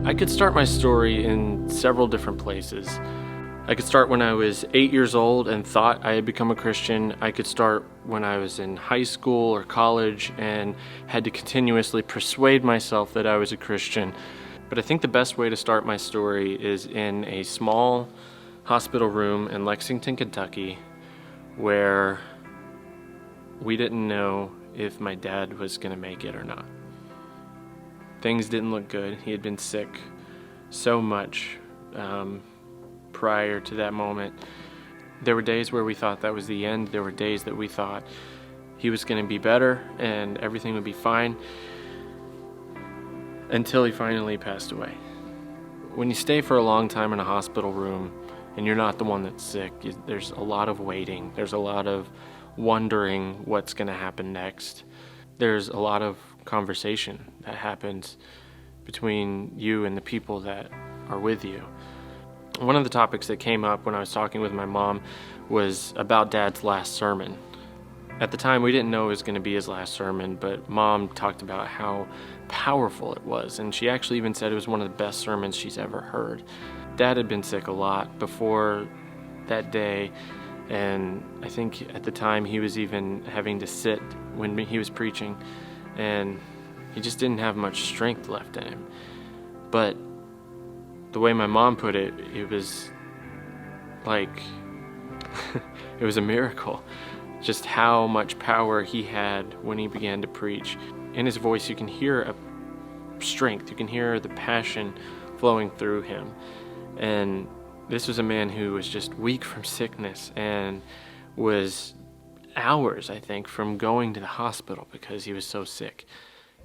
I could start my story in several different places. I could start when I was 8 years old and thought I had become a Christian. I could start when I was in high school or college and had to continuously persuade myself that I was a Christian. But I think the best way to start my story is in a small hospital room in Lexington, Kentucky, where we didn't know if my dad was going to make it or not. Things didn't look good. He had been sick so much prior to that moment. There were days where we thought that was the end. There were days that we thought he was going to be better and everything would be fine, until he finally passed away. When you stay for a long time in a hospital room and you're not the one that's sick, there's a lot of waiting. There's a lot of wondering what's going to happen next. There's a lot of conversation that happens between you and the people that are with you. One of the topics that came up when I was talking with my mom was about Dad's last sermon. At the time, we didn't know it was going to be his last sermon, but Mom talked about how powerful it was, and she actually even said it was one of the best sermons she's ever heard. Dad had been sick a lot before that day, and I think at the time he was even having to sit when he was preaching, and he just didn't have much strength left in him. But the way my mom put it, it was like, it was a miracle. Just how much power he had when he began to preach. In his voice, you can hear a strength, you can hear the passion flowing through him. And this was a man who was just weak from sickness and was hours, I think, from going to the hospital because he was so sick.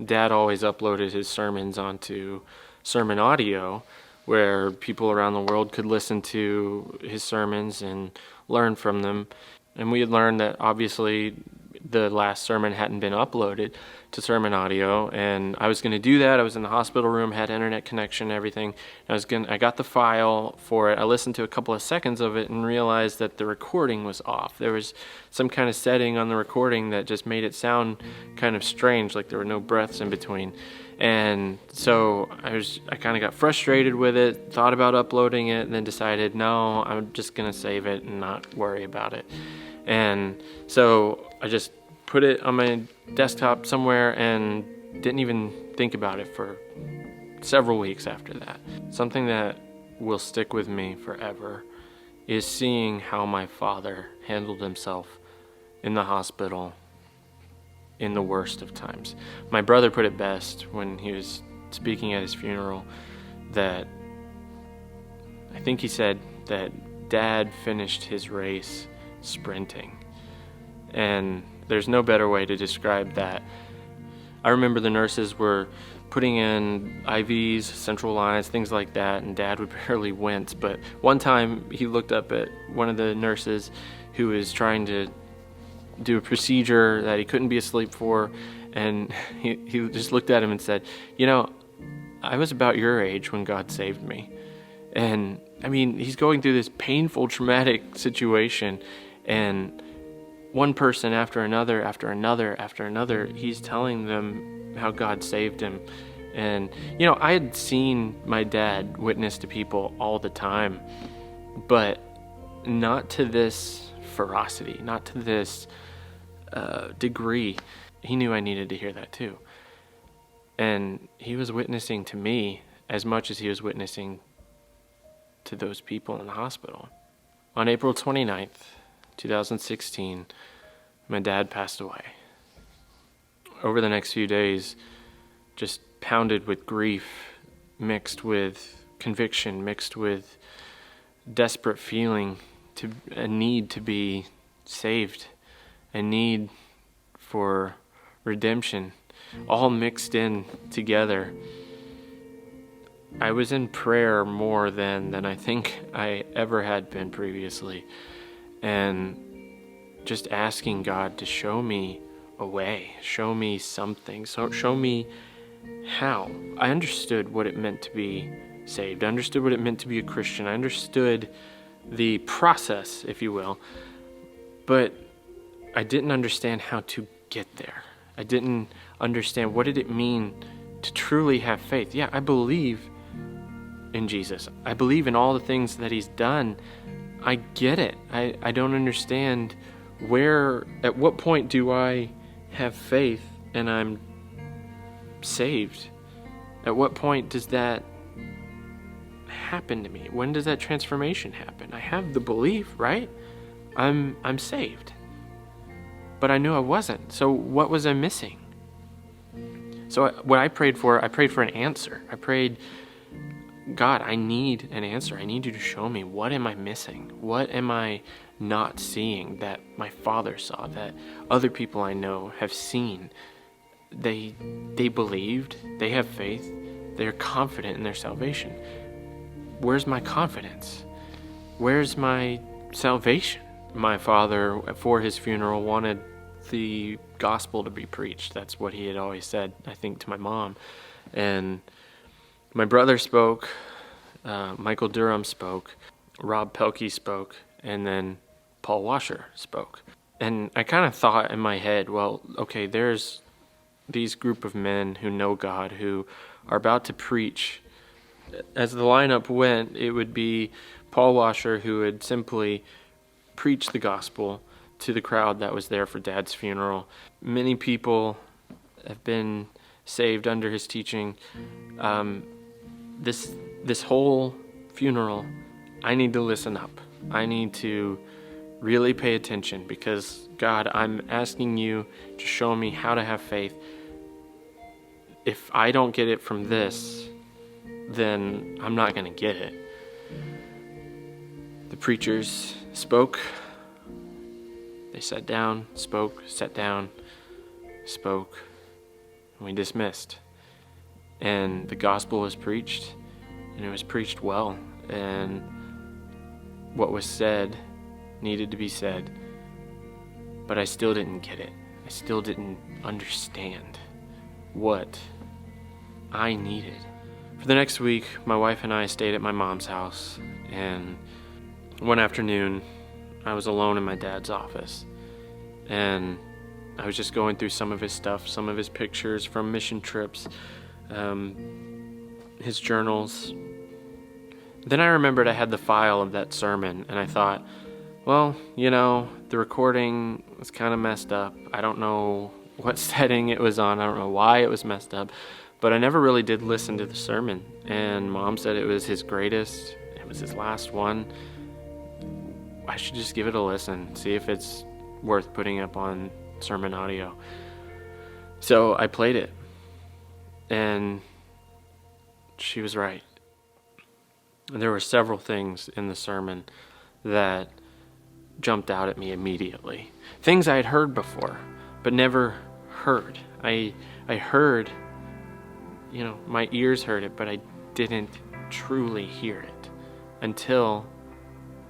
Dad always uploaded his sermons onto sermon audio, where people around the world could listen to his sermons and learn from them. And we had learned that obviously the last sermon hadn't been uploaded to sermon audio, and I was going to do that. I was in the hospital room, had internet connection and everything. I got the file for it. I listened to a couple of seconds of it and realized that the recording was off. There was some kind of setting on the recording that just made it sound kind of strange, like there were no breaths in between. And so I kind of got frustrated with it, thought about uploading it, and then decided, no, I'm just going to save it and not worry about it. And so I just put it on my desktop somewhere and didn't even think about it for several weeks after that. Something that will stick with me forever is seeing how my father handled himself in the hospital in the worst of times. My brother put it best when he was speaking at his funeral, that I think he said that Dad finished his race sprinting. And there's no better way to describe that. I remember the nurses were putting in IVs, central lines, things like that, and Dad would barely wince. But one time he looked up at one of the nurses who was trying to do a procedure that he couldn't be asleep for, and he just looked at him and said, you know, I was about your age when God saved me. And I mean, he's going through this painful, traumatic situation, and one person after another, he's telling them how God saved him. And, you know, I had seen my dad witness to people all the time, but not to this ferocity, not to this degree. He knew I needed to hear that too. And he was witnessing to me as much as he was witnessing to those people in the hospital. On April 29th, 2016, my dad passed away. Over the next few days, just pounded with grief, mixed with conviction, mixed with desperate feeling, a need to be saved, a need for redemption, all mixed in together. I was in prayer more than I think I ever had been previously, and just asking God to show me a way, show me something, show me how. I understood what it meant to be saved. I understood what it meant to be a Christian. I understood the process, if you will, but I didn't understand how to get there. I didn't understand what did it mean to truly have faith. Yeah, I believe in Jesus. I believe in all the things that he's done. I get it. I don't understand at what point do I have faith and I'm saved? At what point does that happen to me? When does that transformation happen? I have the belief, right? I'm saved. But I knew I wasn't. So what was I missing? So what I prayed for an answer. I prayed, God, I need an answer. I need you to show me, what am I missing? What am I not seeing that my Father saw, that other people I know have seen? They believed, they have faith, they're confident in their salvation. Where's my confidence? Where's my salvation? My father, for his funeral, wanted the gospel to be preached. That's what he had always said, I think, to my mom. And my brother spoke, Michael Durham spoke, Rob Pelkey spoke, and then Paul Washer spoke. And I kind of thought in my head, well, okay, there's these group of men who know God, who are about to preach. As the lineup went, it would be Paul Washer, who would simply preach the gospel to the crowd that was there for Dad's funeral. Many people have been saved under his teaching. This whole funeral, I need to listen up. I need to really pay attention, because God, I'm asking you to show me how to have faith. If I don't get it from this, then I'm not going to get it. The preachers spoke. They sat down, spoke, sat down, spoke, and we dismissed. And the gospel was preached, and it was preached well, and what was said needed to be said, but I still didn't get it. I still didn't understand what I needed. For the next week, my wife and I stayed at my mom's house, and one afternoon, I was alone in my dad's office, and I was just going through some of his stuff, some of his pictures from mission trips, his journals. Then I remembered I had the file of that sermon, and I thought, well, the recording was kind of messed up. I don't know what setting it was on. I don't know why it was messed up, but I never really did listen to the sermon, and Mom said it was his greatest, it was his last one. I should just give it a listen, see if it's worth putting up on sermon audio. So I played it, and she was right. There were several things in the sermon that jumped out at me immediately. Things I had heard before, but never heard. I heard, my ears heard it, but I didn't truly hear it until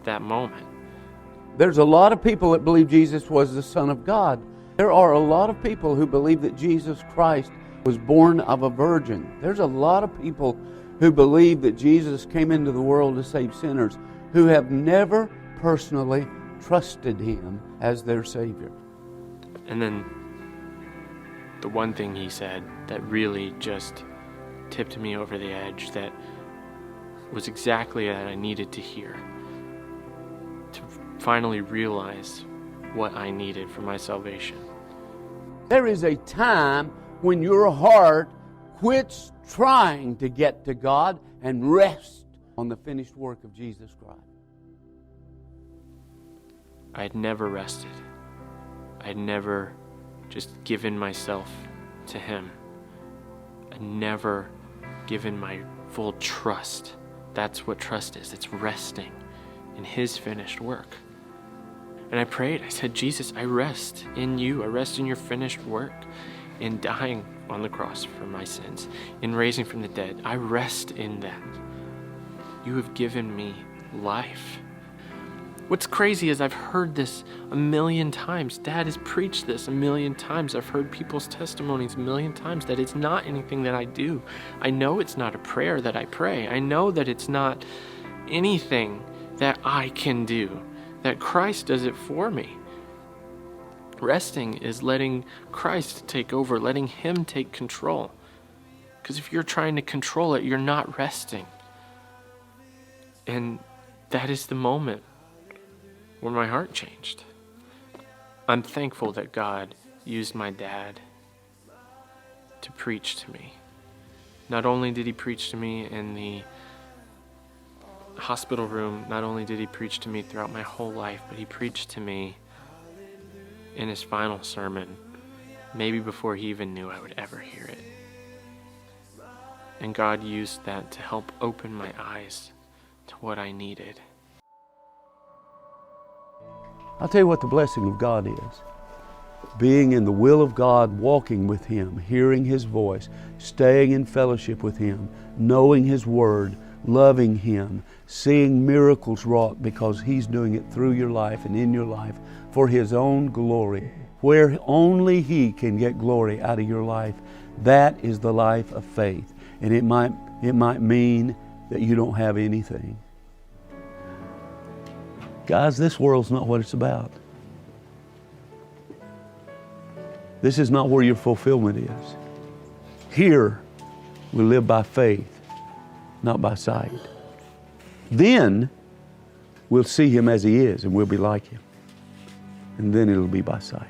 that moment. There's a lot of people that believe Jesus was the Son of God. There are a lot of people who believe that Jesus Christ was born of a virgin. There's a lot of people who believe that Jesus came into the world to save sinners, who have never personally trusted Him as their Savior. And then the one thing he said that really just tipped me over the edge, that was exactly that I needed to hear, to finally realize what I needed for my salvation. There is a time when your heart quits trying to get to God and rests on the finished work of Jesus Christ. I had never rested. I had never just given myself to Him. I'd never given my full trust. That's what trust is. It's resting in His finished work. And I prayed. I said, Jesus, I rest in you. I rest in your finished work, in dying on the cross for my sins, in raising from the dead. I rest in that. You have given me life. What's crazy is I've heard this a million times. Dad has preached this a million times. I've heard people's testimonies a million times that it's not anything that I do. I know it's not a prayer that I pray. I know that it's not anything that I can do, that Christ does it for me. Resting is letting Christ take over, letting Him take control. Because if you're trying to control it, you're not resting. And that is the moment where my heart changed. I'm thankful that God used my dad to preach to me. Not only did he preach to me in the hospital room, not only did he preach to me throughout my whole life, but he preached to me in his final sermon, maybe before he even knew I would ever hear it. And God used that to help open my eyes to what I needed. I'll tell you what the blessing of God is. Being in the will of God, walking with Him, hearing His voice, staying in fellowship with Him, knowing His Word, loving Him, seeing miracles wrought because He's doing it through your life and in your life for His own glory. Where only He can get glory out of your life, that is the life of faith. And it might mean that you don't have anything. Guys, this world's not what it's about. This is not where your fulfillment is. Here, we live by faith, not by sight. Then, we'll see Him as He is, and we'll be like Him. And then it'll be by sight.